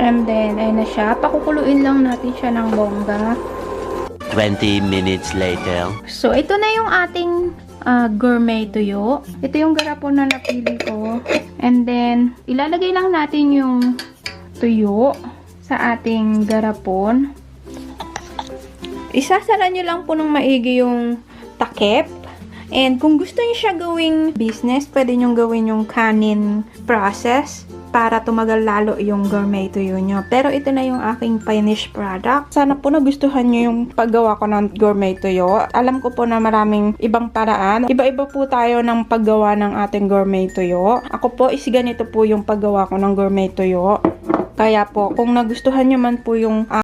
And then, ayun na siya. Pakukuluin lang natin siya ng bongga. 20 minutes later. So, ito na yung ating gourmet tuyo. Ito yung garapon na napili ko. And then, ilalagay lang natin yung tuyo sa ating garapon. Isasara nyo lang po ng maigi yung takip. And kung gusto nyo siya gawing business, pwede nyo gawin yung kanin process para tumagal lalo yung gourmet tuyo nyo. Pero ito na yung aking finished product. Sana po nagustuhan nyo yung paggawa ko ng gourmet tuyo. Alam ko po na maraming ibang paraan. Iba-iba po tayo ng paggawa ng ating gourmet tuyo. Ako po is ganito po yung paggawa ko ng gourmet tuyo. Kaya po, kung nagustuhan nyo man po yung